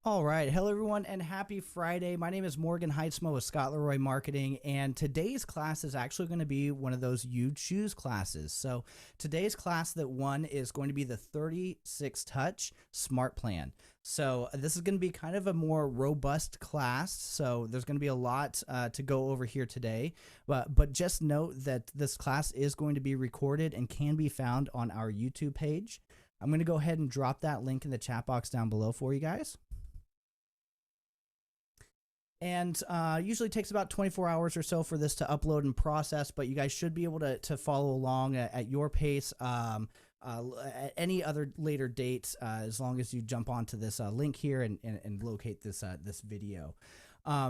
All right. Hello, everyone, and happy Friday. My name is Morgan Heitzma with Scott Leroy Marketing, and today's class is actually going to be one of those you choose classes. So today's class that won is going to be the 36 Touch Smart Plan. So this is going to be kind of a more robust class. So there's going to be a lot to go over here today, but just note that this class is going to be recorded and can be found on our YouTube page. I'm going to go ahead and drop that link in the chat box down below for you guys. And usually takes about 24 hours or so for this to upload and process, but you guys should be able to follow along at your pace at any other later date, as long as you jump onto this link here and locate this video.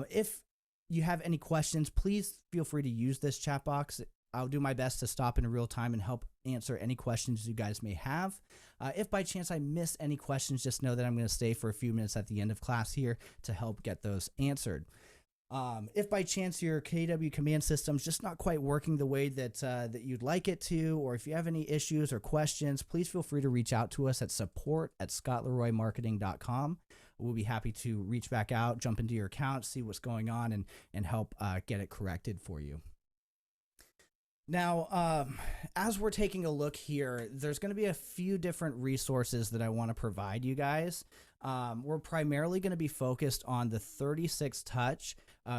If you have any questions, please feel free to use this chat box. I'll do my best to stop in real time and help answer any questions you guys may have. If by chance I miss any questions, just know that I'm going to stay for a few minutes at the end of class here to help get those answered. If by chance your KW command system's just not quite working the way that you'd like it to, or if you have any issues or questions, please feel free to reach out to us at support@scottleroymarketing.com. We'll be happy to reach back out, jump into your account, see what's going on, and help get it corrected for you. Now, as we're taking a look here, there's going to be a few different resources that I want to provide you guys. We're primarily going to be focused on the 36 Touch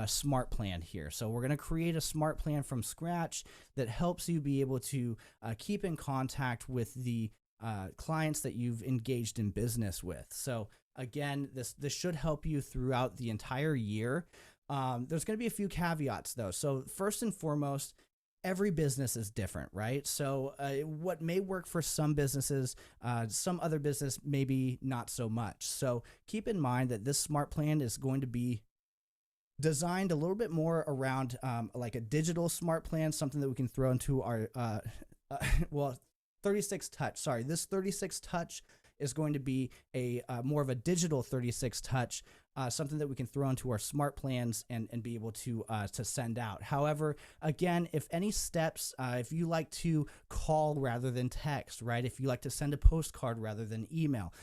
Smart Plan here. So we're going to create a smart plan from scratch that helps you be able to keep in contact with the clients that you've engaged in business with. So again, this should help you throughout the entire year. There's going to be a few caveats though. So first and foremost, every business is different, right? So what may work for some businesses, some other business maybe not so much. So keep in mind that this smart plan is going to be designed a little bit more around like a digital smart plan, something that we can throw into our, 36 Touch. Sorry, this 36 Touch is going to be a more of a digital 36 Touch, something that we can throw into our smart plans and be able to send out. However, again, if any steps, if you like to call rather than text, right? If you like to send a postcard rather than email,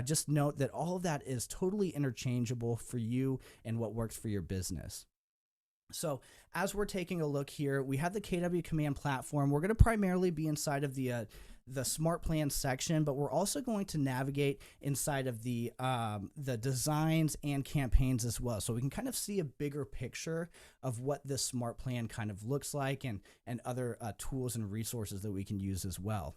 just note that all of that is totally interchangeable for you and what works for your business. So as we're taking a look here, we have the KW Command platform. We're going to primarily be inside of the Smart Plan section, but we're also going to navigate inside of the designs and campaigns as well. So we can kind of see a bigger picture of what this Smart Plan kind of looks like and other tools and resources that we can use as well.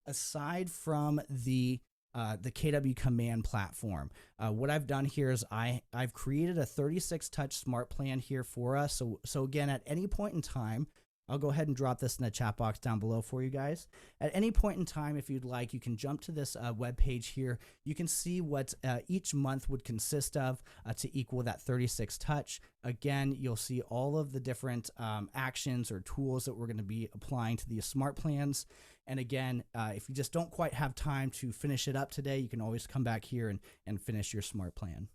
Aside from the KW Command platform, what I've done here is I've created a 36 Touch Smart Plan here for us. So again, at any point in time, I'll go ahead and drop this in the chat box down below for you guys. At any point in time, if you'd like, you can jump to this web page here. You can see what each month would consist of to equal that 36 Touch. Again, you'll see all of the different actions or tools that we're going to be applying to these smart plans. And again, if you just don't quite have time to finish it up today, you can always come back here and finish your smart plan.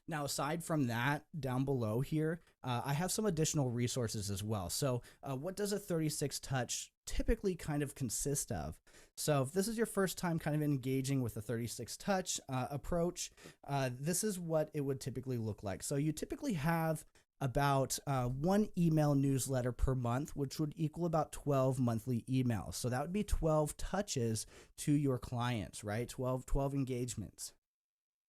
Now, aside from that, down below here, I have some additional resources as well. So what does a 36 Touch typically kind of consist of? So if this is your first time kind of engaging with a 36 Touch approach, this is what it would typically look like. So you typically have about one email newsletter per month, which would equal about 12 monthly emails. So that would be 12 touches to your clients, right? 12 engagements.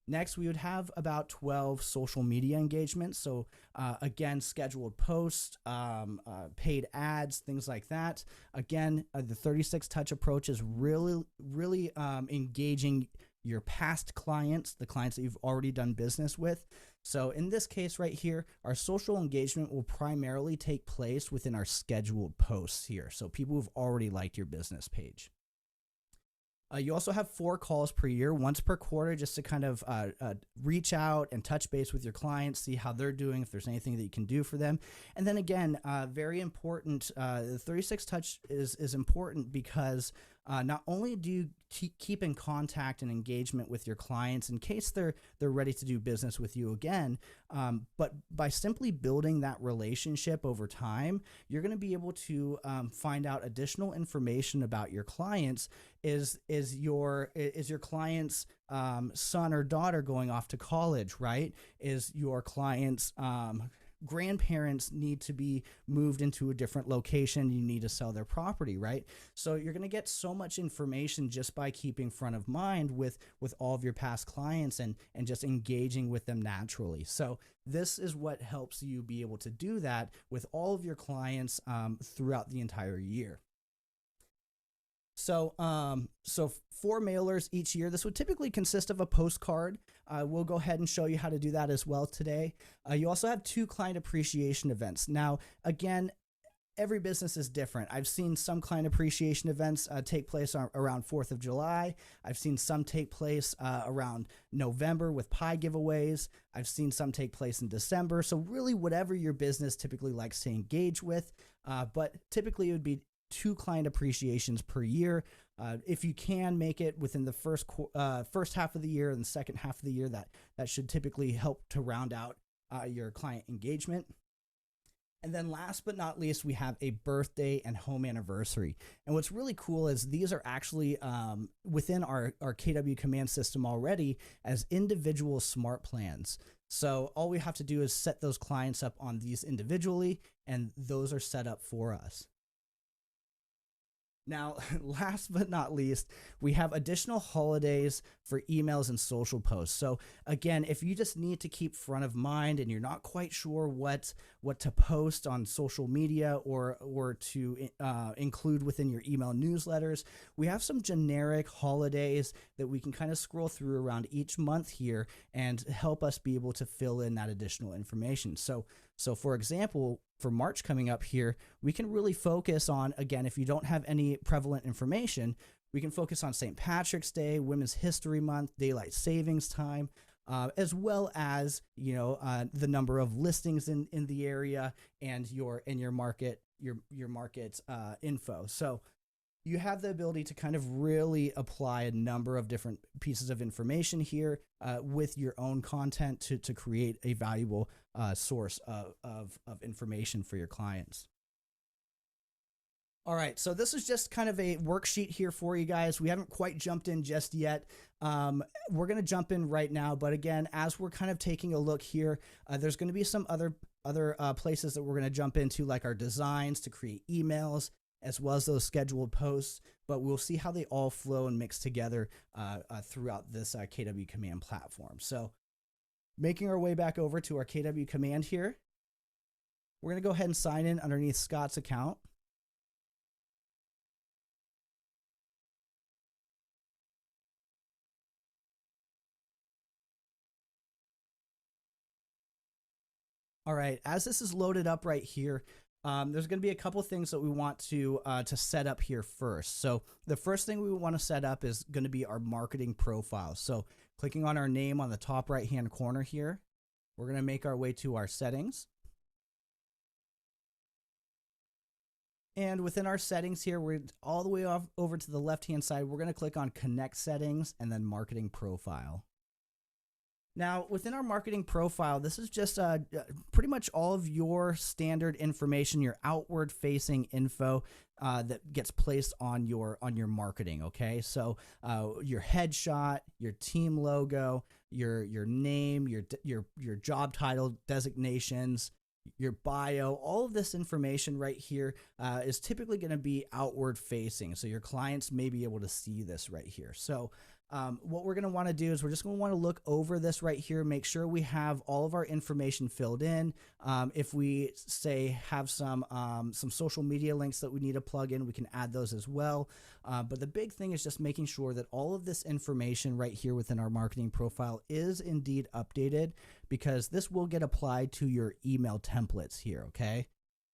Next, we would have about 12 social media engagements. So again, scheduled posts, paid ads, things like that. Again, the 36 Touch approach is really engaging your past clients, the clients that you've already done business with. So in this case right here, our social engagement will primarily take place within our scheduled posts here. So people who've already liked your business page. You also have 4 calls per year, once per quarter, just to kind of reach out and touch base with your clients, see how they're doing, if there's anything that you can do for them. And then again, very important, the 36 Touch is important because not only do you keep in contact and engagement with your clients in case they're ready to do business with you again, but by simply building that relationship over time, you're going to be able to find out additional information about your clients. Is your client's son or daughter going off to college, right? Is your client's grandparents need to be moved into a different location, you need to sell their property, right? So you're going to get so much information just by keeping front of mind with all of your past clients and just engaging with them naturally. So this is what helps you be able to do that with all of your clients throughout the entire year. So, so 4 mailers each year. This would typically consist of a postcard. We'll go ahead and show you how to do that as well today. You also have 2 client appreciation events. Now, again, every business is different. I've seen some client appreciation events take place around 4th of July. I've seen some take place around November with pie giveaways. I've seen some take place in December. So really whatever your business typically likes to engage with, but typically it would be 2 client appreciations per year. If you can make it within the first half of the year and the second half of the year, that should typically help to round out your client engagement. And then last but not least, we have a birthday and home anniversary. And what's really cool is these are actually within our KW command system already as individual smart plans. So all we have to do is set those clients up on these individually, and those are set up for us. Now, last but not least, we have additional holidays for emails and social posts. So again, if you just need to keep front of mind and you're not quite sure what to post on social media or to include within your email newsletters, we have some generic holidays that we can kind of scroll through around each month here and help us be able to fill in that additional information. So for example, for March coming up here, we can really focus on, again, if you don't have any prevalent information, we can focus on St. Patrick's Day, Women's History Month, Daylight Savings Time, as well as, the number of listings in the area and your market info. So you have the ability to kind of really apply a number of different pieces of information here with your own content to create a valuable source of information for your clients. All right, so this is just kind of a worksheet here for you guys. We haven't quite jumped in just yet. We're going to jump in right now, but again, as we're kind of taking a look here, there's going to be some other places that we're going to jump into, like our designs to create emails, as well as those scheduled posts, but we'll see how they all flow and mix together throughout this KW command platform. So making our way back over to our KW command here, we're going to go ahead and sign in underneath Scott's account. All right, as this is loaded up right here, there's going to be a couple things that we want to set up here first. So the first thing we want to set up is going to be our marketing profile. So clicking on our name on the top right-hand corner here, we're going to make our way to our settings. And within our settings here, we're all the way over to the left-hand side. We're going to click on Connect Settings and then Marketing Profile. Now, within our marketing profile, this is just pretty much all of your standard information, your outward-facing info that gets placed on your marketing. Okay, so your headshot, your team logo, your name, your job title, designations, your bio, all of this information right here is typically going to be outward-facing. So your clients may be able to see this right here. So what we're going to want to do is we're just going to want to look over this right here, make sure we have all of our information filled in. If we say have some social media links that we need to plug in, we can add those as well. But the big thing is just making sure that all of this information right here within our marketing profile is indeed updated, because this will get applied to your email templates here. Okay.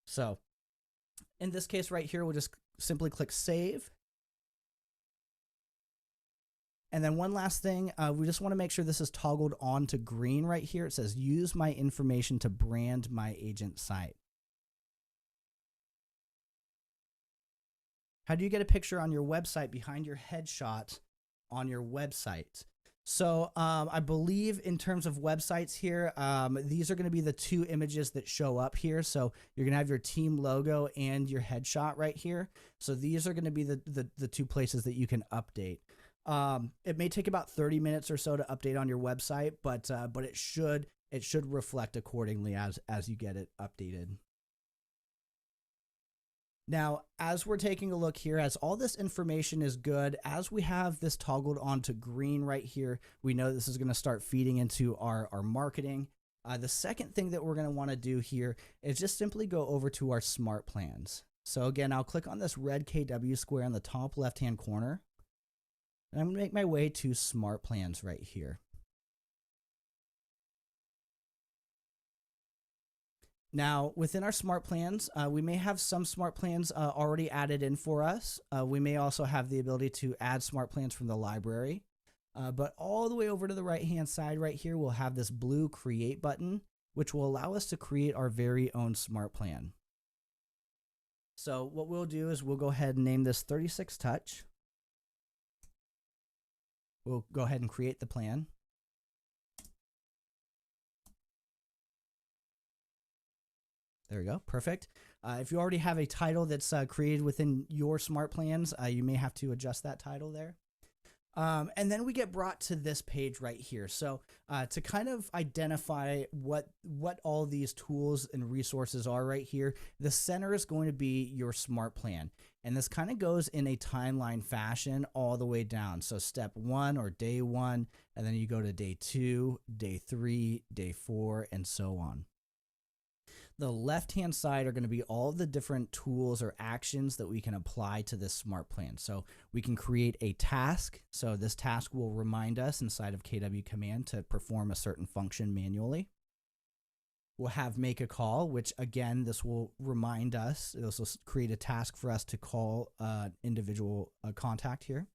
So in this case right here, we'll just simply click save. And then one last thing, we just want to make sure this is toggled on to green right here. It says use my information to brand my agent site. How do you get a picture on your website behind your headshot on your website? So I believe in terms of websites here, these are going to be the two images that show up here. So you're going to have your team logo and your headshot right here. So these are going to be the two places that you can update. It may take about 30 minutes or so to update on your website, but it should reflect accordingly as you get it updated. Now, as we're taking a look here, as all this information is good, as we have this toggled on to green right here, we know this is going to start feeding into our marketing. The second thing that we're going to want to do here is just simply go over to our smart plans. So again, I'll click on this red KW square on the top left-hand corner, and I'm going to make my way to smart plans right here. Now, within our smart plans, we may have some smart plans already added in for us. We may also have the ability to add smart plans from the library. But all the way over to the right-hand side right here, we'll have this blue Create button, which will allow us to create our very own smart plan. So what we'll do is we'll go ahead and name this 36 Touch. We'll go ahead and create the plan. There we go. Perfect. If you already have a title that's created within your smart plans, you may have to adjust that title there. And then we get brought to this page right here. So to kind of identify what all these tools and resources are right here, the center is going to be your smart plan. And this kind of goes in a timeline fashion all the way down. So step 1 or day 1, and then you go to day 2, day 3, day 4, and so on. The left-hand side are going to be all the different tools or actions that we can apply to this smart plan. So we can create a task. So this task will remind us inside of KW command to perform a certain function manually. We'll have make a call, which again, this will remind us. It'll also create a task for us to call individual contact here.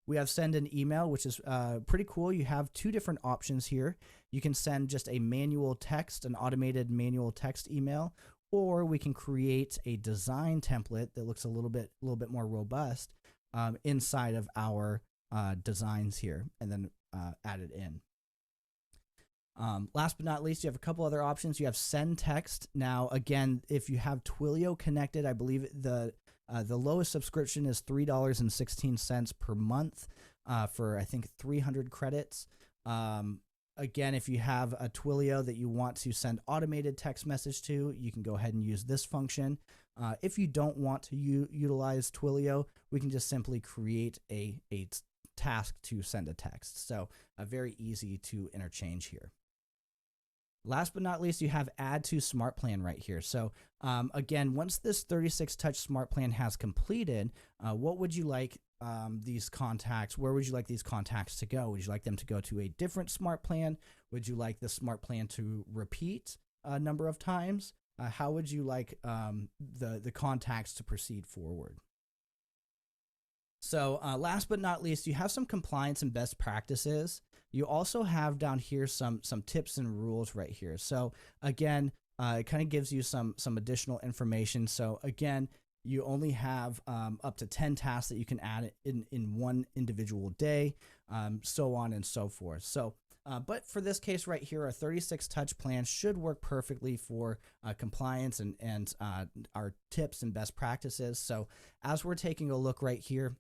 We have send an email, which is pretty cool. You have two different options here. You can send just a manual text, an automated manual text email, or we can create a design template that looks a little bit more robust inside of our designs here, and then add it in. Last but not least, you have a couple other options. You have send text. Now, again, if you have Twilio connected, I believe the lowest subscription is $3.16 per month for, I think, 300 credits. Again, if you have a Twilio that you want to send automated text message to, you can go ahead and use this function. If you don't want to utilize Twilio, we can just simply create a task to send a text. So very easy to interchange here. Last but not least, you have add to smart plan right here. So again, once this 36 touch smart plan has completed, what would you like these contacts, where would you like these contacts to go? Would you like them to go to a different smart plan? Would you like the smart plan to repeat a number of times? How would you like the contacts to proceed forward? So last but not least, you have some compliance and best practices. You also have down here some tips and rules right here. So again, it kind of gives you some additional information. So again, you only have up to 10 tasks that you can add in one individual day, so on and so forth. So, but for this case right here, our 36 touch plan should work perfectly for compliance and our tips and best practices. So as we're taking a look right here,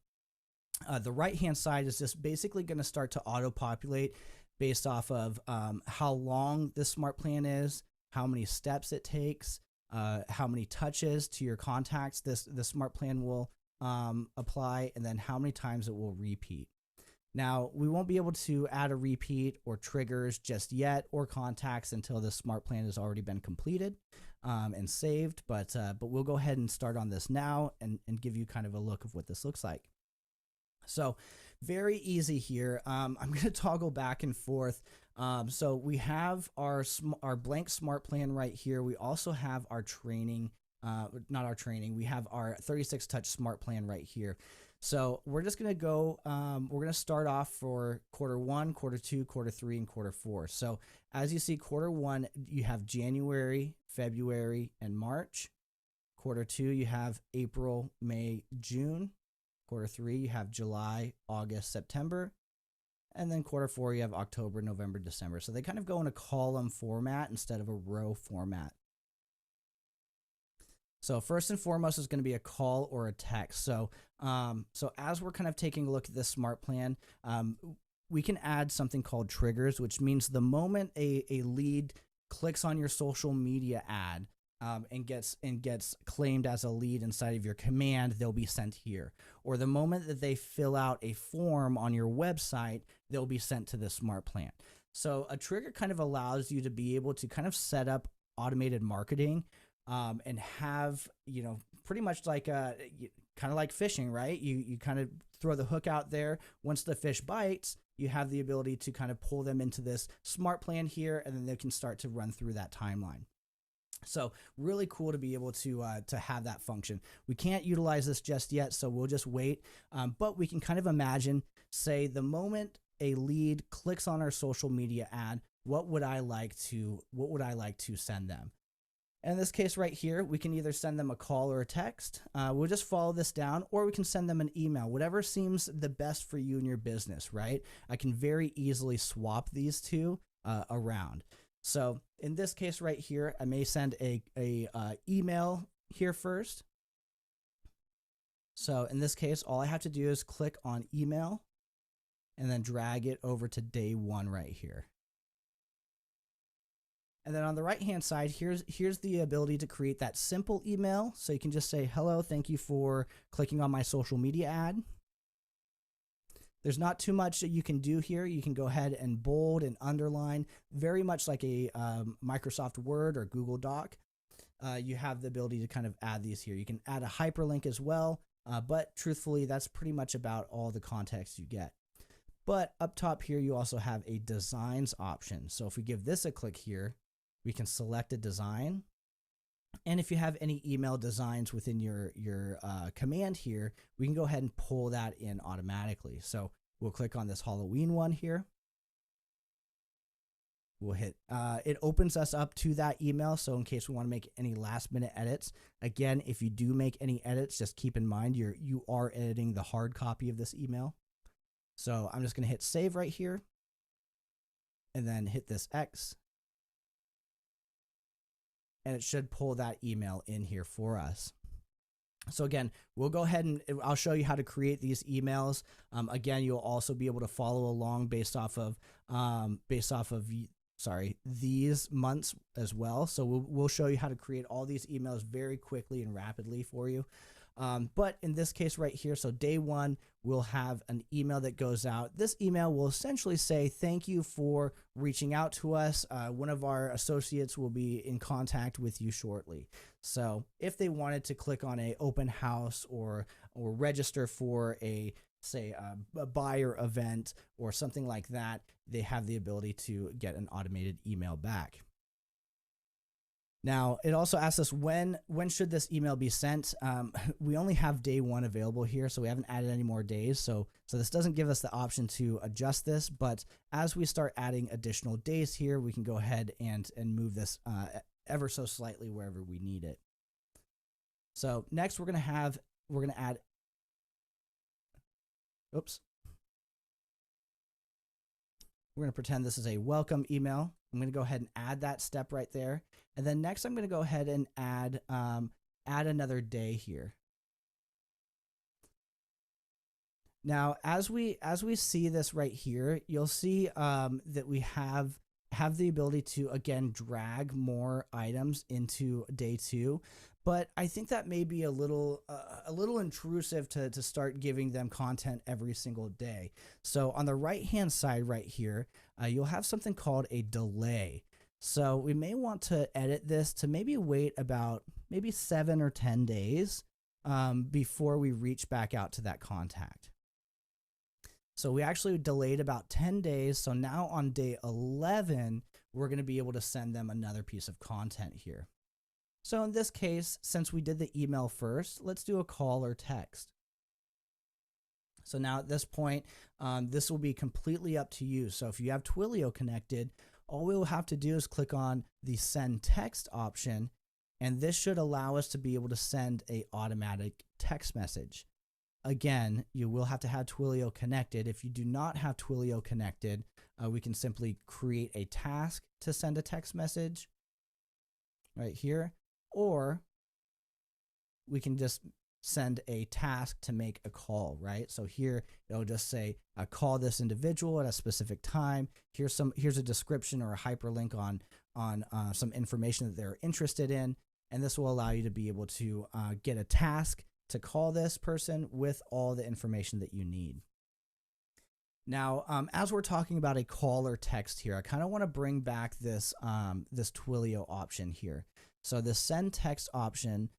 the right-hand side is just basically going to start to auto-populate based off of how long this smart plan is, how many steps it takes, how many touches to your contacts the smart plan will apply, and then how many times it will repeat. Now, we won't be able to add a repeat or triggers just yet, or contacts, until the smart plan has already been completed and saved, but we'll go ahead and start on this now and give you kind of a look of what this looks like. So very easy here. I'm going to toggle back and forth. So we have our blank smart plan right here. We also have our training, not our training. We have our 36 touch smart plan right here. So we're just going to go, we're going to start off for quarter 1, quarter 2, quarter 3, and quarter 4. So as you see, quarter 1, you have January, February, and March. Quarter 2, you have April, May, June. Quarter 3, you have July, August, September. And then quarter 4, you have October, November, December. So they kind of go in a column format instead of a row format. So first and foremost is going to be a call or a text. So as we're kind of taking a look at this smart plan, we can add something called triggers, which means the moment a lead clicks on your social media ad and gets claimed as a lead inside of your command, they'll be sent here. Or the moment that they fill out a form on your website, they'll be sent to the smart plan. So a trigger kind of allows you to be able to kind of set up automated marketing and have, pretty much like kind of like fishing, right? You kind of throw the hook out there. Once the fish bites, you have the ability to kind of pull them into this smart plan here, and then they can start to run through that timeline. So really cool to be able to have that function. We can't utilize this just yet, so we'll just wait. But we can kind of imagine, say, the moment a lead clicks on our social media ad, what would I like to send them? And in this case right here, we can either send them a call or a text. We'll just follow this down, or we can send them an email, whatever seems the best for you and your business, right? I can very easily swap these two around. So in this case right here, I may send a email here first. So in this case, all I have to do is click on email and then drag it over to day 1 right here. And then on the right-hand side, here's the ability to create that simple email. So you can just say, hello, thank you for clicking on my social media ad. There's not too much that you can do here. You can go ahead and bold and underline, very much like a Microsoft Word or Google Doc. You have the ability to kind of add these here. You can add a hyperlink as well, but truthfully, that's pretty much about all the context you get. But up top here, you also have a designs option. So if we give this a click here, we can select a design. And if you have any email designs within your command here, we can go ahead and pull that in automatically. So we'll click on this Halloween one here. We'll hit, it opens us up to that email. So in case we want to make any last minute edits, again, if you do make any edits, just keep in mind you are editing the hard copy of this email. So I'm just going to hit save right here and then hit this X. And it should pull that email in here for us. So again, we'll go ahead and I'll show you how to create these emails. Again, you'll also be able to follow along based off of these months as well. So we'll show you how to create all these emails very quickly and rapidly for you. But in this case right here, so day 1, we'll have an email that goes out. This email will essentially say, thank you for reaching out to us. One of our associates will be in contact with you shortly. So if they wanted to click on a open house or register for a buyer event or something like that, they have the ability to get an automated email back. Now, it also asks us when should this email be sent. We only have day 1 available here, so we haven't added any more days. So this doesn't give us the option to adjust this, but as we start adding additional days here, we can go ahead and move this ever so slightly wherever we need it. So next we're going to add, oops. We're going to pretend this is a welcome email. I'm going to go ahead and add that step right there. And then next I'm going to go ahead and add another day here. Now, as we see this right here, you'll see that we have the ability to, again, drag more items into day 2. But I think that may be a little intrusive to start giving them content every single day. So on the right-hand side right here, you'll have something called a delay. So we may want to edit this to maybe wait about 7 or 10 days before we reach back out to that contact. So we actually delayed about 10 days. So now on day 11, we're going to be able to send them another piece of content here. So in this case, since we did the email first, let's do a call or text. So now at this point, this will be completely up to you. So if you have Twilio connected, all we will have to do is click on the send text option, And this should allow us to be able to send a automatic text message. Again, you will have to have Twilio connected. If you do not have Twilio connected, we can simply create a task to send a text message right here, or we can just send a task to make a call, right? So here it'll just say, call this individual at a specific time. Here's a description or a hyperlink on some information that they're interested in. And this will allow you to be able to get a task to call this person with all the information that you need. Now, as we're talking about a call or text here, I kind of want to bring back this Twilio option here. So the send text option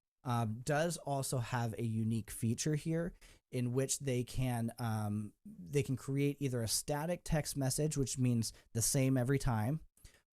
does also have a unique feature here in which they can create either a static text message, which means the same every time,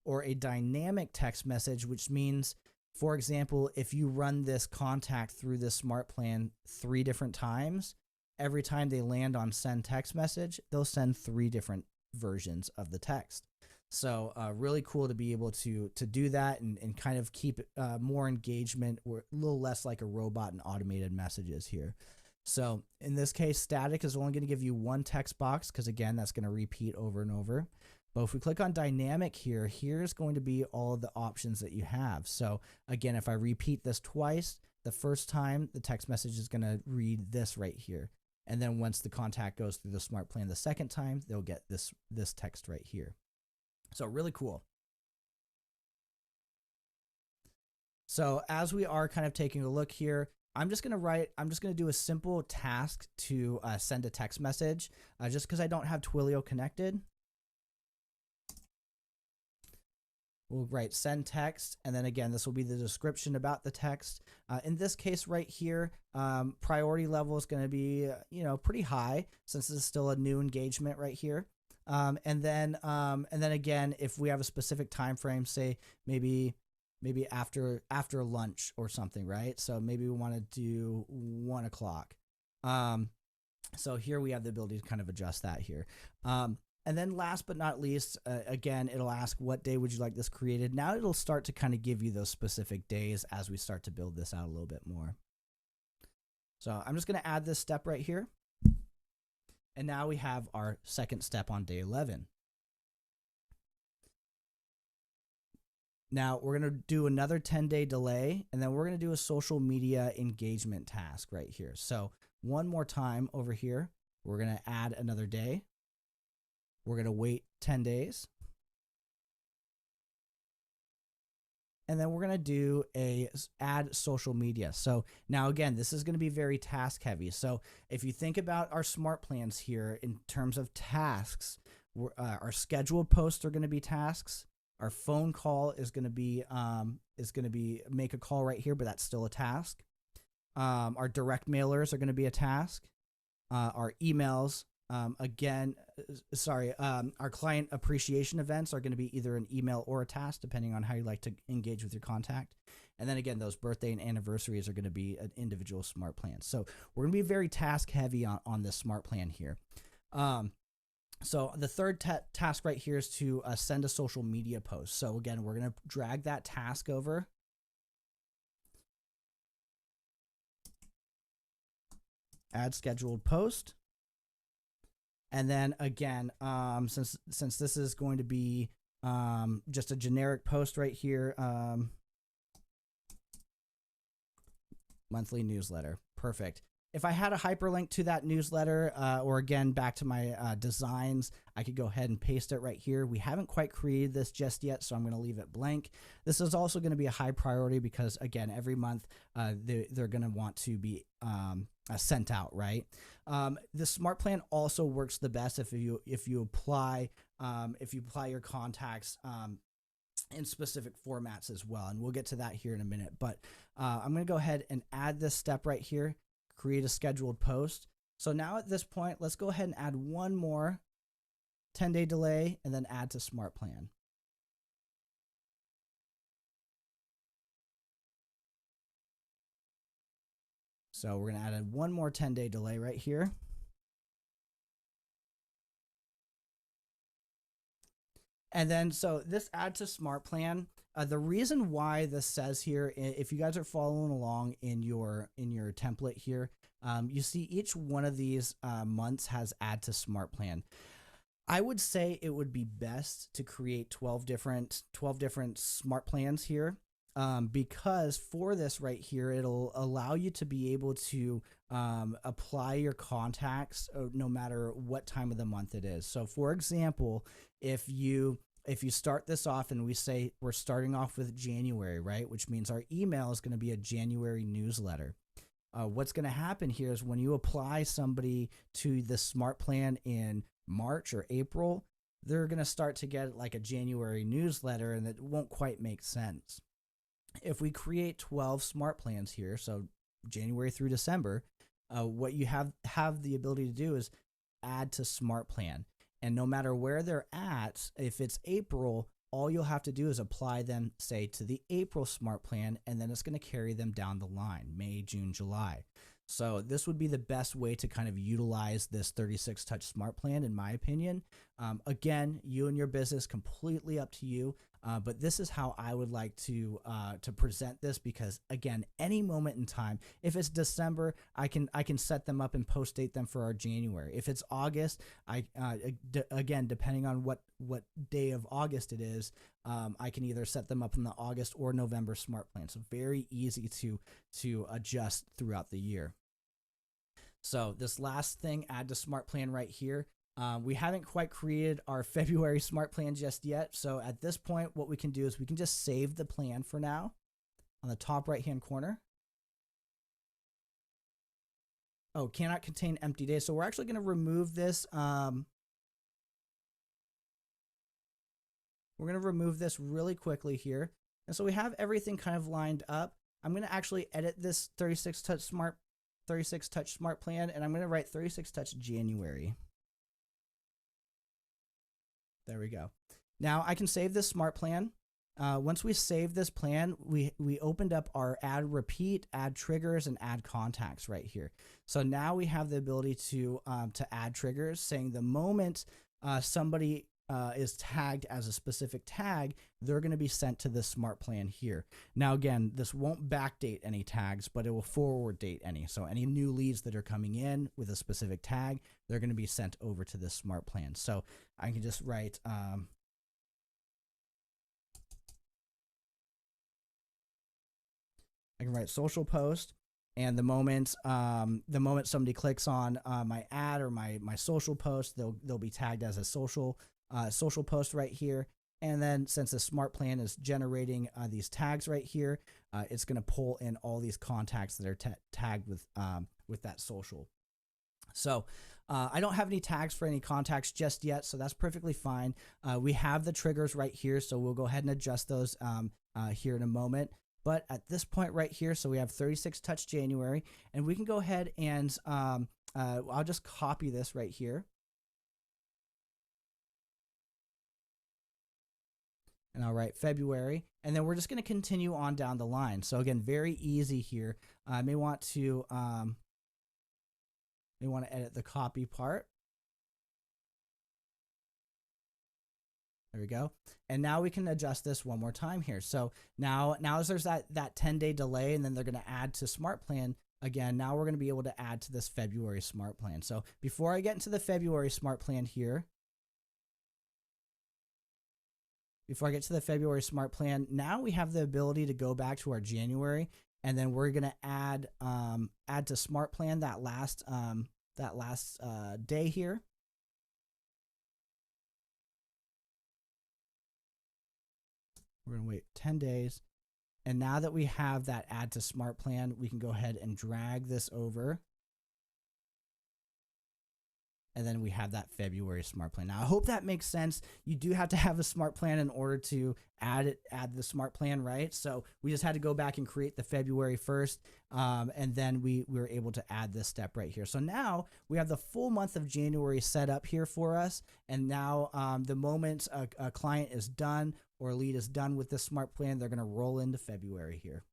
or a dynamic text message, which means, for example, if you run this contact through this smart plan 3 different times, every time they land on send text message, they'll send 3 different versions of the text. So really cool to be able to do that and kind of keep more engagement, or a little less like a robot and automated messages here. So in this case, static is only going to give you 1 text box because, again, that's going to repeat over and over. But if we click on dynamic here, here's going to be all of the options that you have. So again, if I repeat this twice, the first time the text message is going to read this right here. And then once the contact goes through the smart plan the second time, they'll get this text right here. So really cool. So as we are kind of taking a look here, I'm just going to do a simple task to send a text message just because I don't have Twilio connected. We'll write send text, and then again, this will be the description about the text. In this case right here, priority level is going to be, pretty high since this is still a new engagement right here. And then again, if we have a specific time frame, say maybe after lunch or something, right? So maybe we want to do 1 o'clock. So here we have the ability to kind of adjust that here. And then last but not least, again, it'll ask what day would you like this created. Now it'll start to kind of give you those specific days as we start to build this out a little bit more. So I'm just going to add this step right here. And now we have our second step on day 11. Now we're going to do another 10-day delay, and then we're going to do a social media engagement task right here. So one more time over here, we're going to add another day. We're going to wait 10 days. And then we're going to do add social media. So now again, this is going to be very task heavy. So if you think about our smart plans here in terms of tasks, our scheduled posts are going to be tasks. Our phone call is going to be make a call right here, but that's still a task. Our direct mailers are going to be a task. Our emails, our client appreciation events are going to be either an email or a task, depending on how you like to engage with your contact. And then again, those birthday and anniversaries are going to be an individual smart plan. So we're going to be very task heavy on this smart plan here. So the third task right here is to send a social media post. So again, we're going to drag that task over. Add scheduled post. And then again, since this is going to be just a generic post right here, monthly newsletter. Perfect. If I had a hyperlink to that newsletter, or again, back to my designs, I could go ahead and paste it right here. We haven't quite created this just yet, so I'm going to leave it blank. This is also going to be a high priority because, again, every month they're going to want to be sent out, right? The smart plan also works the best if you apply your contacts in specific formats as well, and we'll get to that here in a minute. But I'm going to go ahead and add this step right here. Create a scheduled post. So now at this point, let's go ahead and add one more 10-day delay and then add to smart plan. So we're going to add one more 10-day delay right here. And then, so this add to smart plan, The reason why this says here, if you guys are following along in your template here, you see each one of these months has add to smart plan. I would say it would be best to create 12 different smart plans here, because for this right here, it'll allow you to be able to apply your contacts no matter what time of the month it is. So for example, if you start this off and we say we're starting off with January, right? Which means our email is going to be a January newsletter. What's going to happen here is when you apply somebody to the smart plan in March or April, they're going to start to get like a January newsletter, and it won't quite make sense. If we create 12 smart plans here, so January through December, what you have the ability to do is add to smart plan. And no matter where they're at, if it's April, all you'll have to do is apply them, say, to the April smart plan, and then it's going to carry them down the line, May, June, July. So this would be the best way to kind of utilize this 36 touch smart plan, in my opinion. Again, you and your business, completely up to you. But this is how I would like to present this, because again, any moment in time, if it's December, I can set them up and post date them for our January. If it's August, again, depending on what day of August it is, I can either set them up in the August or November smart plan. So very easy to adjust throughout the year. So this last thing, add to smart plan right here. We haven't quite created our February smart plan just yet. So at this point, what we can do is we can just save the plan for now on the top right-hand corner. Oh, cannot contain empty days. So we're actually going to remove this. We're going to remove this really quickly here. And so we have everything kind of lined up. I'm going to actually edit this 36 touch smart plan, and I'm going to write 36 touch January. There we go. Now I can save this smart plan. Once we save this plan, we opened up our add repeat, add triggers, and add contacts right here. So now we have the ability to add triggers, saying the moment somebody is tagged as a specific tag, they're going to be sent to this smart plan here. Now, again, this won't backdate any tags, but it will forward date any. So any new leads that are coming in with a specific tag, they're going to be sent over to this smart plan. So I can just write, I can write social post. And the moment somebody clicks on my ad or my social post, they'll be tagged as a social post right here. And then since the smart plan is generating these tags right here, it's going to pull in all these contacts that are tagged with that social. So I don't have any tags for any contacts just yet, so that's perfectly fine. We have the triggers right here, so we'll go ahead and adjust those here in a moment. But at this point right here, so we have 36 touch January, and we can go ahead and I'll just copy this right here. And I'll write February, and then we're just going to continue on down the line. So again, very easy here. I may want to edit the copy part. There we go. And now we can adjust this one more time here. So now as there's that 10-day delay, and then they're going to add to smart plan again. Now we're going to be able to add to this February smart plan. So before I get into the February smart plan here, now we have the ability to go back to our January, and then we're going to add to smart plan that last day here. We're going to wait 10 days. And now that we have that add to smart plan, we can go ahead and drag this over. And then we have that February smart plan. Now, I hope that makes sense. You do have to have a smart plan in order to add the smart plan, right? So we just had to go back and create the February first, and then we were able to add this step right here. So now we have the full month of January set up here for us. And now the moment a client is done or a lead is done with this smart plan, they're going to roll into February here.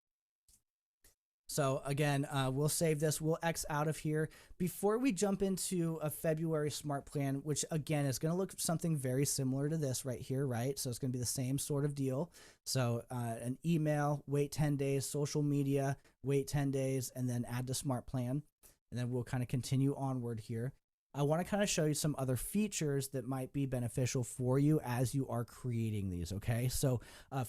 So again, we'll save this. We'll X out of here. Before we jump into a February smart plan, which again is going to look something very similar to this right here, right? So it's going to be the same sort of deal. So an email, wait 10 days, social media, wait 10 days, and then add to smart plan. And then we'll kind of continue onward here. I want to kind of show you some other features that might be beneficial for you as you are creating these. Okay, so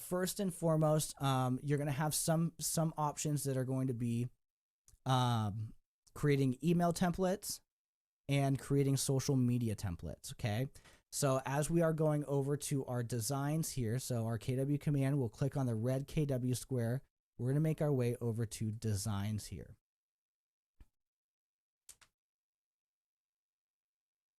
first and foremost, you're going to have some options that are going to be creating email templates and creating social media templates. Okay, so as we are going over to our designs here, so our KW command, we'll click on the red KW square. We're going to make our way over to designs here.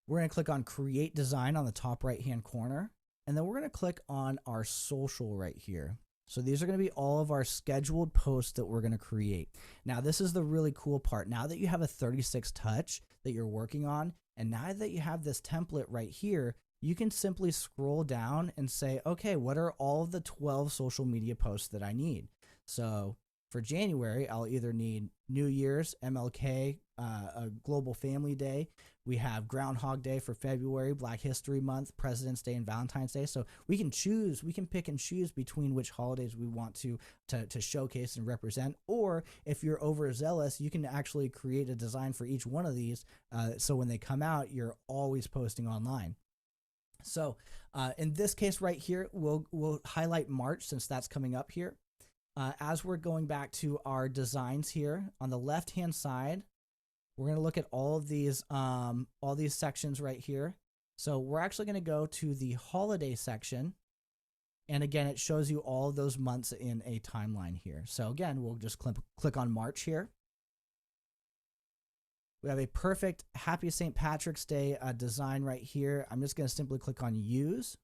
We're going to click on create design on the top right hand corner, and then we're going to click on our social right here. So these are going to be all of our scheduled posts that we're going to create. Now this is the really cool part. Now that you have a 36 touch that you're working on, and now that you have this template right here, you can simply scroll down and say, okay, what are all of the 12 social media posts that I need? So for January, I'll either need New Year's, MLK, a Global Family Day. We have Groundhog Day for February, Black History Month, President's Day, and Valentine's Day. So we can choose, we can pick and choose between which holidays we want to showcase and represent. Or if you're overzealous, you can actually create a design for each one of these. So when they come out, you're always posting online. So in this case right here, we'll highlight March since that's coming up here. As we're going back to our designs here on the left-hand side, we're going to look at all these sections right here. So we're actually going to go to the holiday section. And again, it shows you all of those months in a timeline here. So again, we'll just click on March here. We have a perfect Happy St. Patrick's Day design right here. I'm just going to simply click on Use.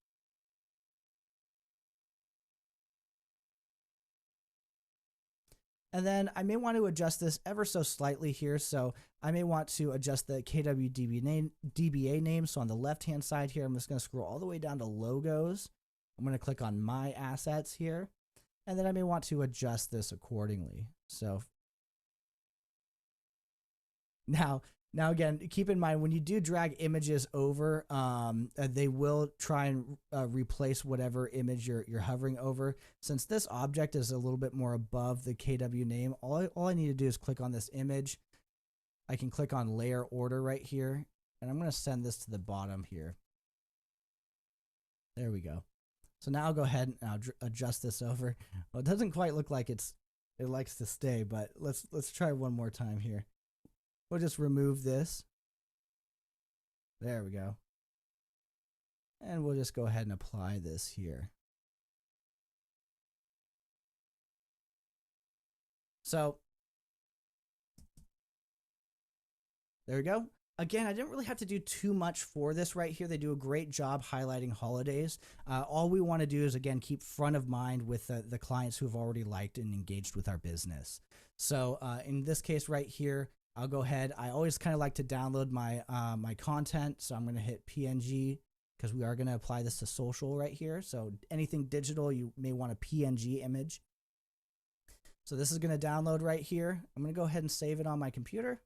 And then I may want to adjust this ever so slightly here. So I may want to adjust the DBA name. So on the left-hand side here, I'm just going to scroll all the way down to logos. I'm going to click on My Assets here. And then I may want to adjust this accordingly. So now again, keep in mind when you do drag images over, they will try and replace whatever image you're hovering over. Since this object is a little bit more above the KW name, all I need to do is click on this image. I can click on layer order right here, and I'm going to send this to the bottom here. There we go. So now I'll go ahead and I'll adjust this over. Well, it doesn't quite look like it likes to stay, but let's try one more time here. We'll just remove this. There we go. And we'll just go ahead and apply this here. So there we go. Again, I didn't really have to do too much for this right here. They do a great job highlighting holidays. All we want to do is, again, keep front of mind with the clients who have already liked and engaged with our business. So in this case right here, I'll go ahead. I always kind of like to download my my content. So I'm going to hit PNG because we are going to apply this to social right here. So anything digital, you may want a PNG image. So this is going to download right here. I'm going to go ahead and save it on my computer.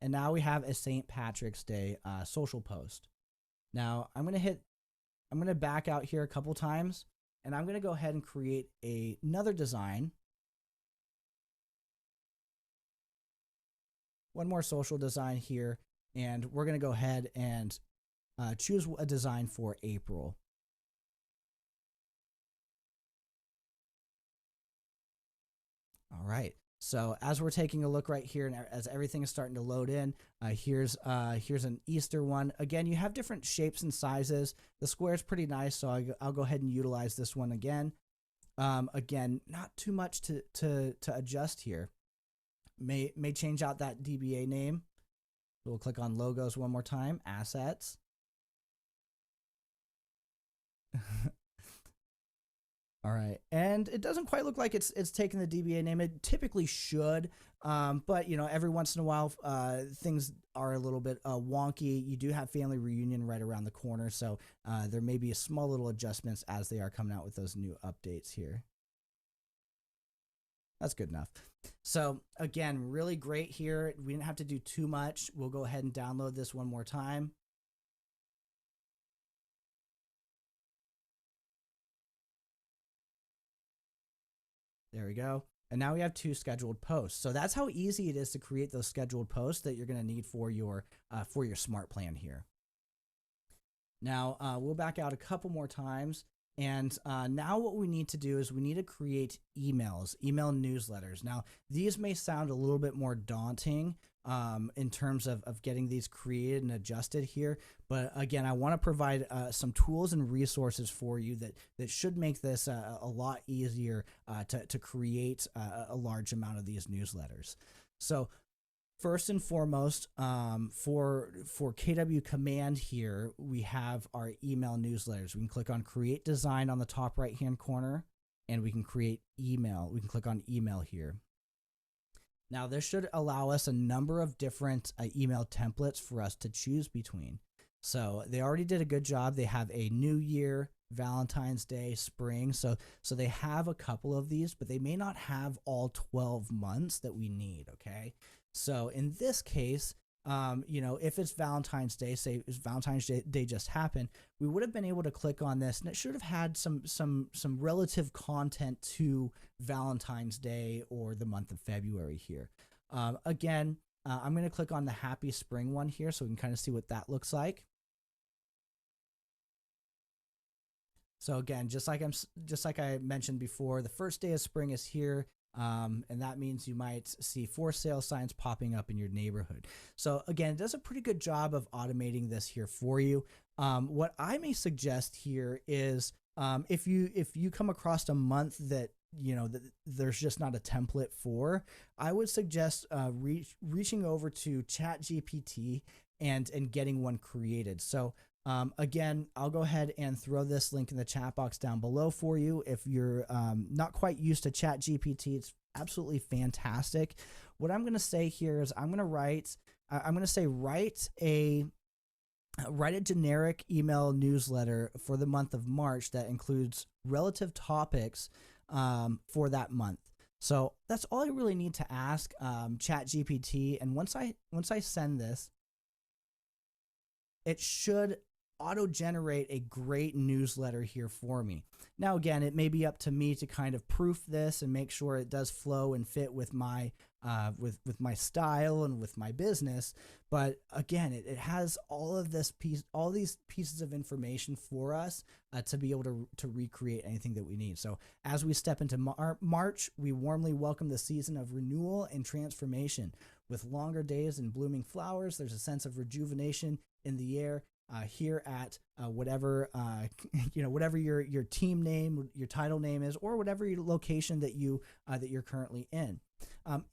And now we have a St. Patrick's Day social post. Now I'm going to back out here a couple times, and I'm going to go ahead and create another design. One more social design here, and we're going to go ahead and choose a design for April. All right. So as we're taking a look right here, and as everything is starting to load in, here's an Easter one. Again, you have different shapes and sizes. The square is pretty nice, so I'll go ahead and utilize this one again. Again, not too much to adjust here. May change out that DBA name. We'll click on logos one more time, assets. All right, and it doesn't quite look like it's taking the DBA name. It typically should, but you know, every once in a while, things are a little bit wonky. You do have family reunion right around the corner, so there may be a small little adjustments as they are coming out with those new updates here. That's good enough. So again, really great here. We didn't have to do too much. We'll go ahead and download this one more time. There we go. And now we have 2 scheduled posts. So that's how easy it is to create those scheduled posts that you're going to need for your smart plan here. Now we'll back out a couple more times. And now what we need to do is we need to create email newsletters. Now, these may sound a little bit more daunting in terms of getting these created and adjusted here. But again, I want to provide some tools and resources for you that should make this a lot easier to create a large amount of these newsletters. So first and foremost, for KW Command here, we have our email newsletters. We can click on Create Design on the top right-hand corner, and we can create email. We can click on Email here. Now, this should allow us a number of different email templates for us to choose between. So they already did a good job. They have a New Year, Valentine's Day, Spring. So they have a couple of these, but they may not have all 12 months that we need, okay? So in this case, if it's Valentine's Day, say Valentine's Day just happened, we would have been able to click on this, and it should have had some relative content to Valentine's Day or the month of February here. Again, I'm going to click on the Happy Spring one here so we can kind of see what that looks like. So again, just like I mentioned before, the first day of spring is here. And that means you might see for sale signs popping up in your neighborhood. So again, it does a pretty good job of automating this here for you. What I may suggest here is if you come across a month that that there's just not a template for, I would suggest reaching over to ChatGPT and getting one created. So again, I'll go ahead and throw this link in the chat box down below for you. If you're not quite used to ChatGPT, it's absolutely fantastic. What I'm going to say here is write a generic email newsletter for the month of March that includes relative topics for that month. So that's all I really need to ask ChatGPT. And once I send this, it should auto-generate a great newsletter here for me. Now, again, it may be up to me to kind of proof this and make sure it does flow and fit with my my style and with my business. But again, it has all these pieces of information for us to be able to recreate anything that we need. So as we step into March, we warmly welcome the season of renewal and transformation. With longer days and blooming flowers, there's a sense of rejuvenation in the air here at whatever whatever your team name, your title name is, or whatever your location that you're currently in.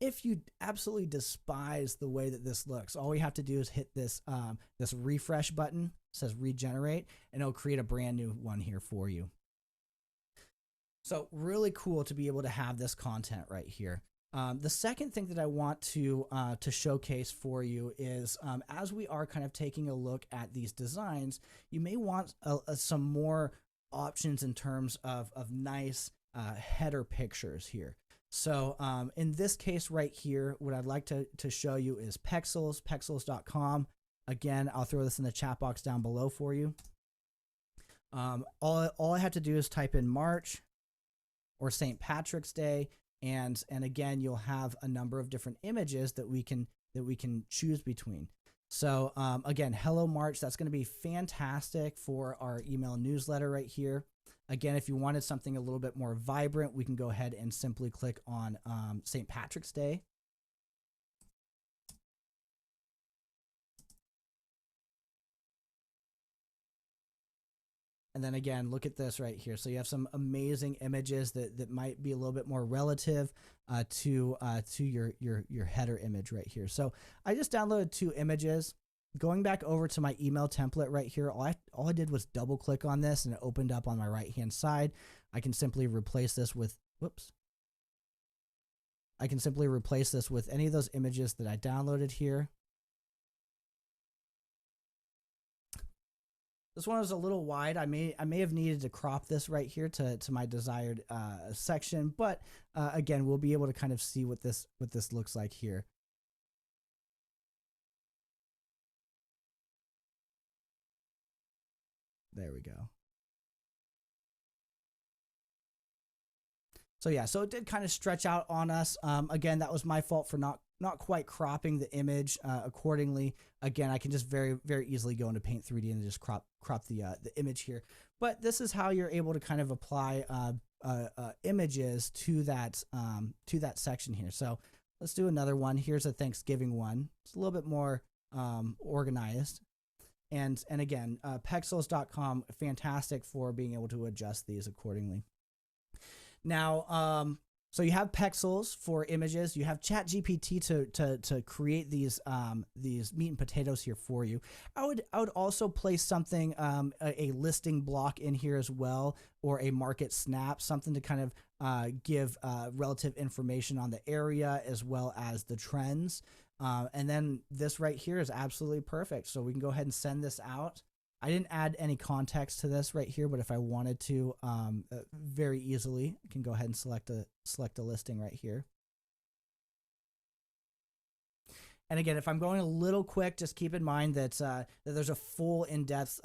If you absolutely despise the way that this looks, all we have to do is hit this this refresh button. It says regenerate, and it'll create a brand new one here for you. So really cool to be able to have this content right here. The second thing that I want to showcase for you is as we are kind of taking a look at these designs, you may want some more options in terms of nice header pictures here. So in this case right here, what I'd like to show you is pexels.com. Again, I'll throw this in the chat box down below for you. All I have to do is type in March or St. Patrick's Day. And again, you'll have a number of different images that we can choose between. So again, Hello March, that's going to be fantastic for our email newsletter right here. Again, if you wanted something a little bit more vibrant, we can go ahead and simply click on St. Patrick's Day. And then again, look at this right here. So you have some amazing images that might be a little bit more relative to your header image right here. So I just downloaded 2 images. Going back over to my email template right here, all I did was double click on this and it opened up on my right hand side. I can simply replace this with, I can simply replace this with any of those images that I downloaded here. This one was a little wide. I may have needed to crop this right here to my desired section, but again, we'll be able to kind of see what this looks like here. There we go. So yeah, so it did kind of stretch out on us. Again, that was my fault for not quite cropping the image accordingly. Again, I can just very easily go into Paint 3D and just crop the image here. But this is how you're able to kind of apply images to that section here. So let's do another one. Here's a Thanksgiving one. It's a little bit more organized. And again, pexels.com, fantastic for being able to adjust these accordingly. Now, so you have Pexels for images. You have ChatGPT to create these meat and potatoes here for you. I would also place something a listing block in here as well, or a market snap, something to kind of give relative information on the area as well as the trends. And then this right here is absolutely perfect. So we can go ahead and send this out. I didn't add any context to this right here, but if I wanted to, very easily, I can go ahead and select a listing right here. And again, if I'm going a little quick, just keep in mind that, that there's a full in-depth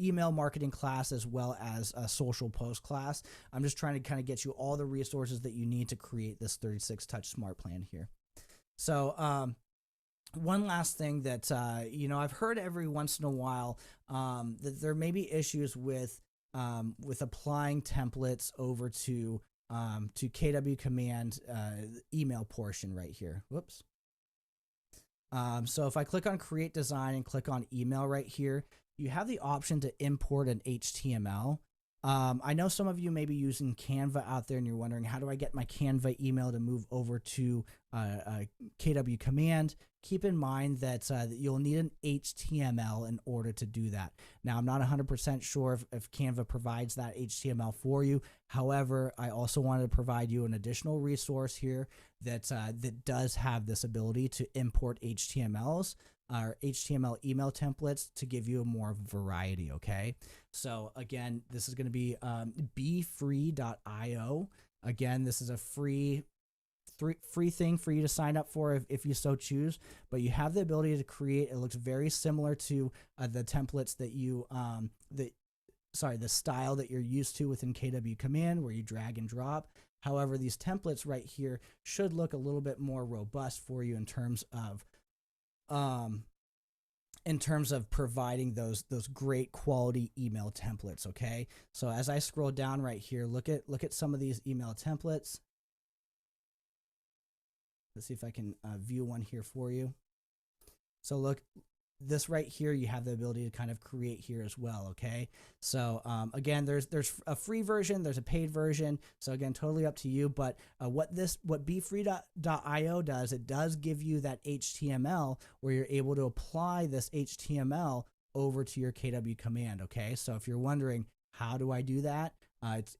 email marketing class as well as a social post class. I'm just trying to kind of get you all the resources that you need to create this 36 touch smart plan here. So, one last thing that, you know, I've heard every once in a while that there may be issues with applying templates over to KW command email portion right here. Whoops. So if I click on create design and click on email right here, you have the option to import an HTML. I know some of you may be using Canva out there and you're wondering, how do I get my Canva email to move over to KW command? Keep in mind that, that you'll need an HTML in order to do that. Now, I'm not 100% sure if Canva provides that HTML for you. However, I also wanted to provide you an additional resource here that, that does have this ability to import HTMLs or HTML email templates to give you more variety, okay? So again, this is going to be befree.io. Again, this is a free thing for you to sign up for if you so choose, but you have the ability to create. It looks very similar to the templates that you the style that you're used to within KW command, where you drag and drop. However, these templates right here should look a little bit more robust for you in terms of providing those great quality email templates. Okay, so as I scroll down right here, look at some of these email templates. Let's see if I can view one here for you. So look, this right here, you have the ability to kind of create here as well. Okay, so again, there's a free version, there's a paid version. So again, totally up to you. But what befree.io does, it does give you that HTML where you're able to apply this HTML over to your KW command. Okay, so if you're wondering, how do I do that?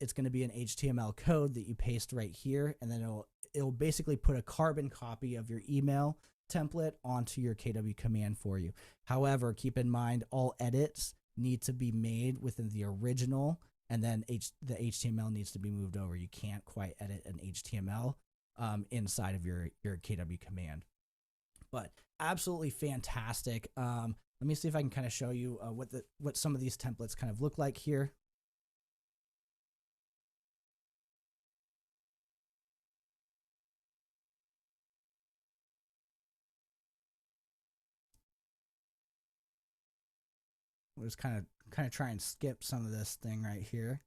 It's going to be an HTML code that you paste right here, and then it'll basically put a carbon copy of your email template onto your KW command for you. However, keep in mind, all edits need to be made within the original, and then the HTML needs to be moved over. You can't quite edit an HTML inside of your KW command. But absolutely fantastic. Let me see if I can kind of show you what some of these templates kind of look like here. We'll just kind of try and skip some of this thing right here.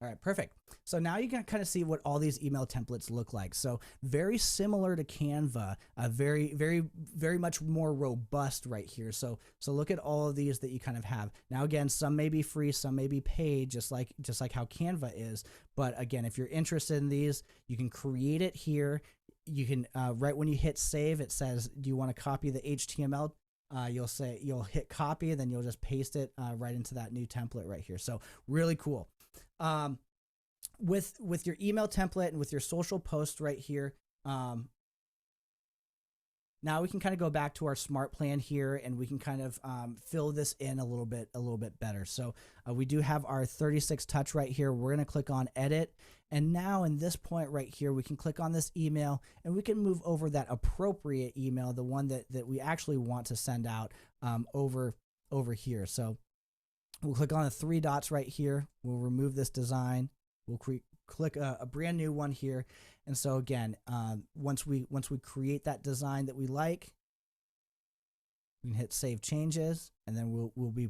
All right, perfect. So now you can kind of see what all these email templates look like. So very similar to Canva, very much more robust right here. So look at all of these that you kind of have. Now again, some may be free, some may be paid, just like how Canva is. But again, if you're interested in these, you can create it here. You can right when you hit save, it says, do you want to copy the HTML? You'll hit copy, and then you'll just paste it right into that new template right here. So really cool. With your email template and with your social post right here, now we can kind of go back to our smart plan here, and we can kind of fill this in a little bit better. So we do have our 36 touch right here. We're going to click on edit. And now in this point right here, we can click on this email, and we can move over that appropriate email, the one that we actually want to send out over here. So we'll click on the 3 dots right here. We'll remove this design. We'll click a brand new one here. And so again, once we create that design that we like, we can hit save changes, and then we'll be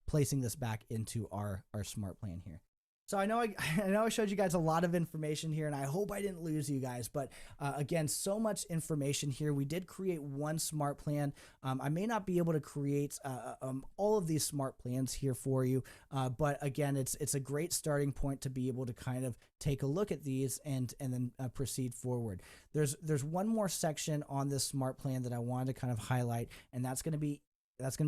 placing this back into our smart plan here. So I know I showed you guys a lot of information here, and I hope I didn't lose you guys. But again, so much information here. We did create one smart plan. I may not be able to create all of these smart plans here for you, but again, it's a great starting point to be able to kind of take a look at these and then proceed forward. There's one more section on this smart plan that I wanted to kind of highlight, and that's going to be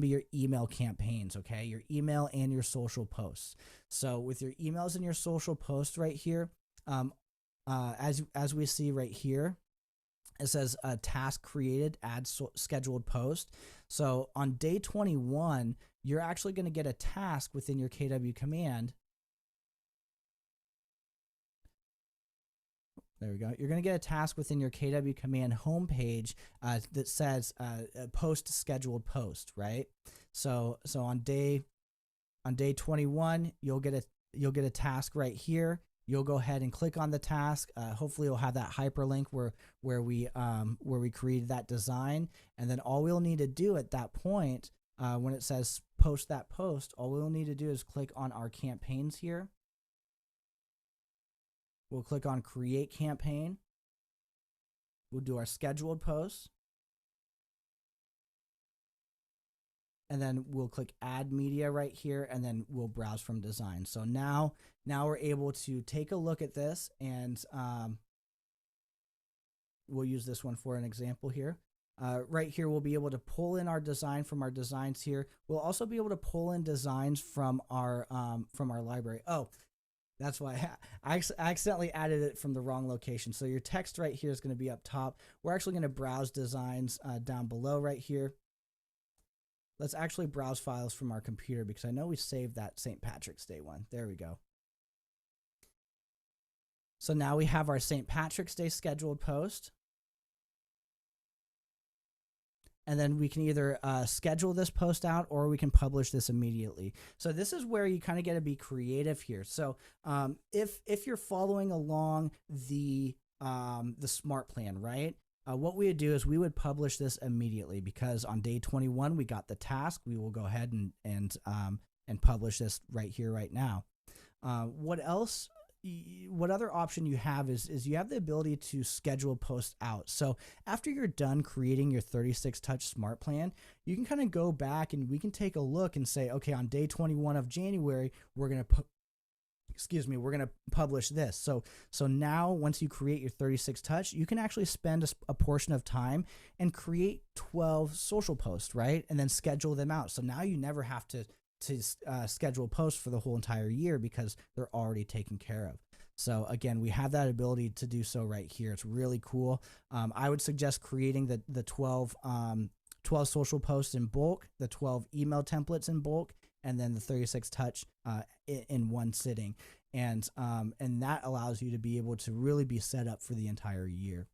your email campaigns, okay? Your email and your social posts. So with your emails and your social posts right here, as we see right here, it says task created, add scheduled post. So on day 21, you're actually going to get a task within your KW command. There we go. You're going to get a task within your KW command homepage that says post scheduled post, right? So on day 21, you'll get a task right here. You'll go ahead and click on the task. Hopefully, you'll have that hyperlink where we created that design, and then all we'll need to do at that point, when it says post that post, all we'll need to do is click on our campaigns here. We'll click on create campaign. We'll do our scheduled posts. And then we'll click add media right here, and then we'll browse from design. So now we're able to take a look at this, and we'll use this one for an example here. Right here, we'll be able to pull in our design from our designs here. We'll also be able to pull in designs from our library. Oh, that's why I accidentally added it from the wrong location. So your text right here is going to be up top. We're actually going to browse designs down below right here. Let's actually browse files from our computer, because I know we saved that St. Patrick's Day one. There we go. So now we have our St. Patrick's Day scheduled post. And then we can either schedule this post out, or we can publish this immediately. So this is where you kind of get to be creative here. So if you're following along the smart plan, right? What we would do is we would publish this immediately, because on day 21 we got the task. We will go ahead and publish this right here, right now. What else? What other option you have is you have the ability to schedule posts out. So after you're done creating your 36 touch smart plan, you can kind of go back and we can take a look and say, okay, on day 21 of January, we're going to publish this. So now once you create your 36 touch, you can actually spend a portion of time and create 12 social posts, right? And then schedule them out. So now you never have to schedule posts for the whole entire year, because they're already taken care of. So again, we have that ability to do so right here. It's really cool. I would suggest creating the 12 social posts in bulk, the 12 email templates in bulk, and then the 36 touch in one sitting. And that allows you to be able to really be set up for the entire year.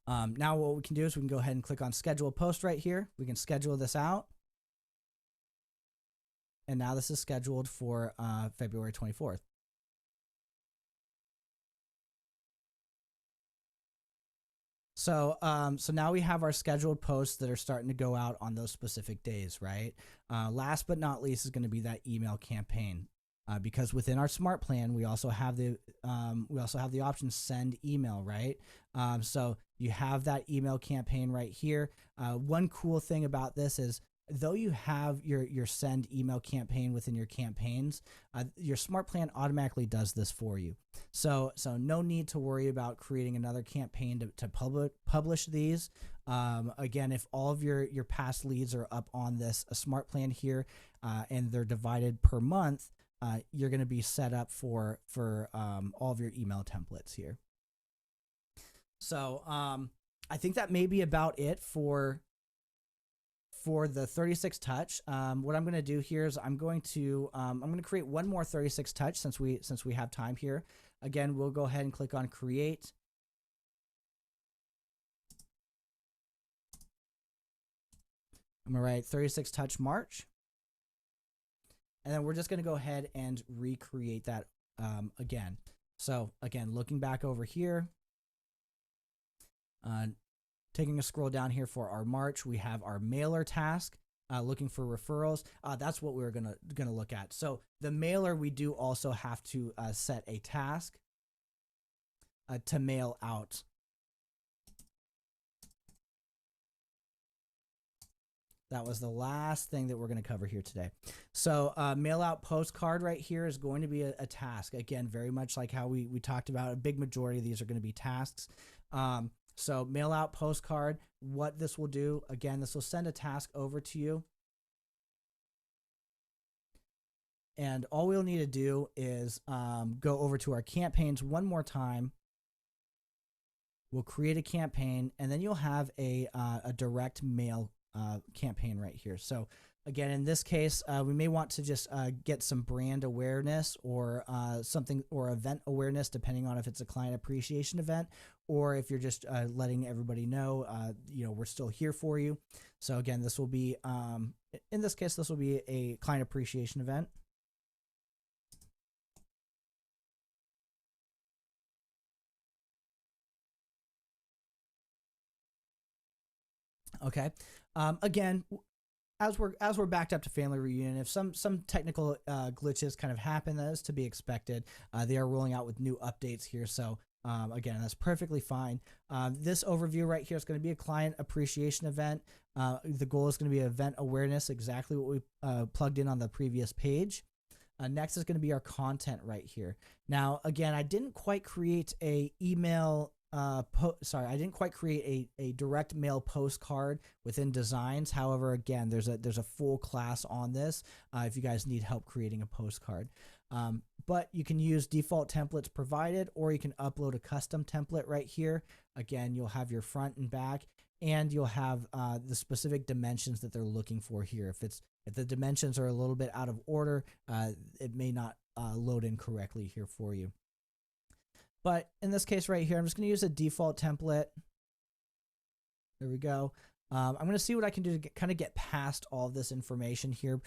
Now what we can do is we can go ahead and click on schedule a post right here. We can schedule this out. And now this is scheduled for February 24th. So now we have our scheduled posts that are starting to go out on those specific days, right? Last but not least is going to be that email campaign, because within our smart plan we also have the option send email, right? So you have that email campaign right here. One cool thing about this is, though you have your send email campaign within your campaigns, your smart plan automatically does this for you. So no need to worry about creating another campaign to publish these. Again, if all of your past leads are up on this smart plan here, and they're divided per month, you're going to be set up for all of your email templates here. So I think that may be about it for the 36 touch. What I'm going to do here is I'm going to create one more 36 touch since we have time here. Again, we'll go ahead and click on create. I'm going to write 36 touch March. And then we're just going to go ahead and recreate that again. So again, looking back over here, taking a scroll down here for our March, we have our mailer task, looking for referrals. That's what we're gonna look at. So the mailer, we do also have to set a task to mail out. That was the last thing that we're going to cover here today. So mail out postcard right here is going to be a task. Again, very much like how we talked about, a big majority of these are going to be tasks. So mail out postcard, what this will do, again, this will send a task over to you. And all we'll need to do is go over to our campaigns one more time. We'll create a campaign, and then you'll have a direct mail campaign right here. So again, in this case, we may want to just get some brand awareness or something, or event awareness, depending on if it's a client appreciation event or if you're just letting everybody know, we're still here for you. So again, this will be, in this case, this will be a client appreciation event. Okay. Again, as we're backed up to family reunion, if some technical glitches kind of happen, that is to be expected. They are rolling out with new updates here, so again, that's perfectly fine. This overview right here is going to be a client appreciation event. The goal is going to be event awareness, exactly what we plugged in on the previous page. Next is going to be our content right here. Now, again, I didn't quite create a email. I didn't quite create a direct mail postcard within designs. However, again, there's a full class on this if you guys need help creating a postcard. But you can use default templates provided, or you can upload a custom template right here. Again, you'll have your front and back, and you'll have the specific dimensions that they're looking for here. If the dimensions are a little bit out of order, it may not load in correctly here for you. But in this case right here, I'm just going to use a default template. There we go. I'm going to see what I can do to kind of get past all of this information here.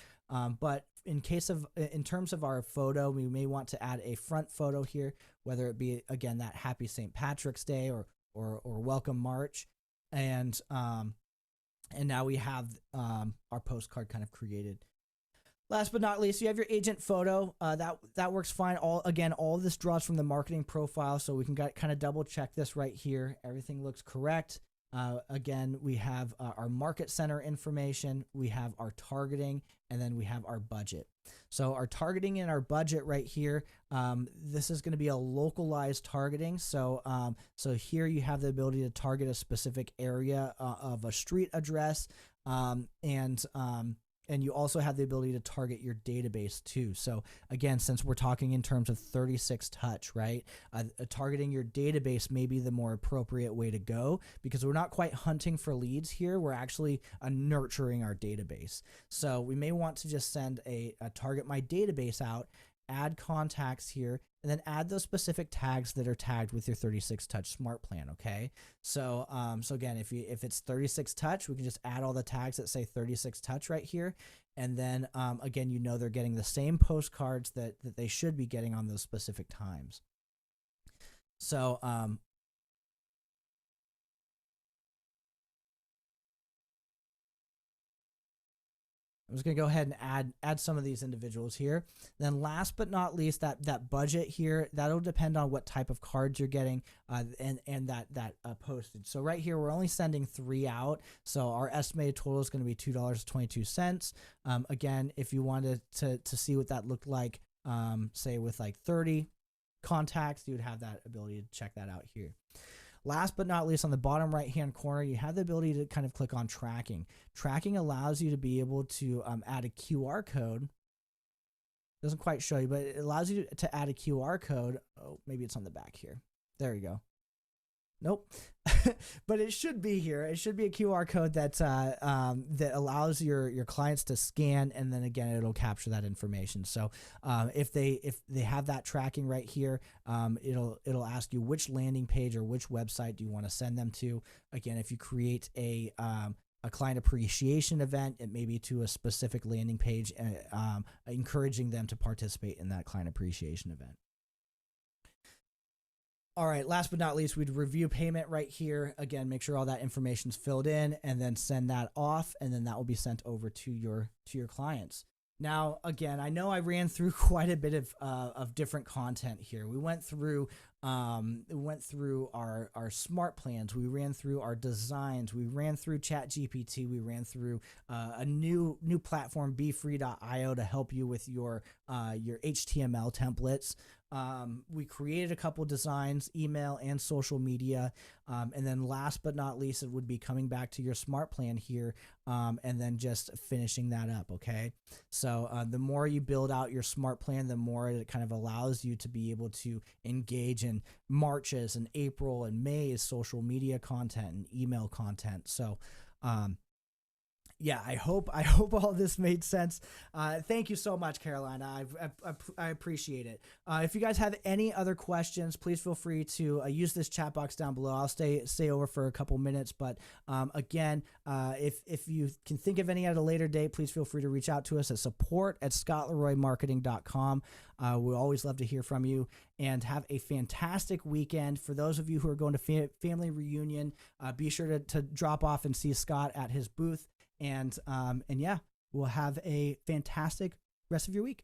But in terms of our photo, we may want to add a front photo here, whether it be, again, that Happy St. Patrick's Day or Welcome March. And now we have our postcard kind of created. Last but not least, you have your agent photo. That works fine. All of this draws from the marketing profile, so we can kind of double check this right here. Everything looks correct. Again, we have our market center information, we have our targeting, and then we have our budget. So our targeting and our budget right here, this is going to be a localized targeting. So here you have the ability to target a specific area of a street address, and you also have the ability to target your database too. So again, since we're talking in terms of 36 touch, right? Targeting your database may be the more appropriate way to go, because we're not quite hunting for leads here. We're actually nurturing our database. So we may want to just send a target my database out, add contacts here, and then add those specific tags that are tagged with your 36 touch smart plan. Okay. So, again, if it's 36 touch, we can just add all the tags that say 36 touch right here. And then, again, they're getting the same postcards that they should be getting on those specific times. So, I'm just going to go ahead and add some of these individuals here. Then last but not least, that budget here, that'll depend on what type of cards you're getting and that postage. So right here, we're only sending 3 out. So our estimated total is going to be $2.22. Again, if you wanted to see what that looked like, say with like 30 contacts, you would have that ability to check that out here. Last but not least, on the bottom right-hand corner, you have the ability to kind of click on tracking. Tracking allows you to be able to add a QR code. Doesn't quite show you, but it allows you to add a QR code. Oh, maybe it's on the back here. There you go. Nope. But it should be here. It should be a QR code that that allows your clients to scan, and then again it'll capture that information. So if they have that tracking right here, it'll ask you which landing page or which website do you want to send them to. Again, if you create a client appreciation event, it may be to a specific landing page, encouraging them to participate in that client appreciation event. All right, last but not least, we'd review payment right here. Again, make sure all that information's filled in, and then send that off, and then that will be sent over to your clients. Now, again, I know I ran through quite a bit of different content here. We went through our smart plans. We ran through our designs. We ran through ChatGPT. We ran through a new platform, BeFree.io, to help you with your HTML templates. We created a couple designs, email and social media. And then last but not least, it would be coming back to your smart plan here, and then just finishing that up. Okay. So the more you build out your smart plan, the more it kind of allows you to be able to engage in March's and April and May's social media content and email content. So, yeah, I hope all this made sense. Thank you so much, Carolina. I appreciate it. If you guys have any other questions, please feel free to use this chat box down below. I'll stay over for a couple minutes. But again, if you can think of any at a later date, please feel free to reach out to us at support@scottleroymarketing.com. We always love to hear from you, and have a fantastic weekend. For those of you who are going to family reunion, be sure to drop off and see Scott at his booth. And yeah, we'll have a fantastic rest of your week.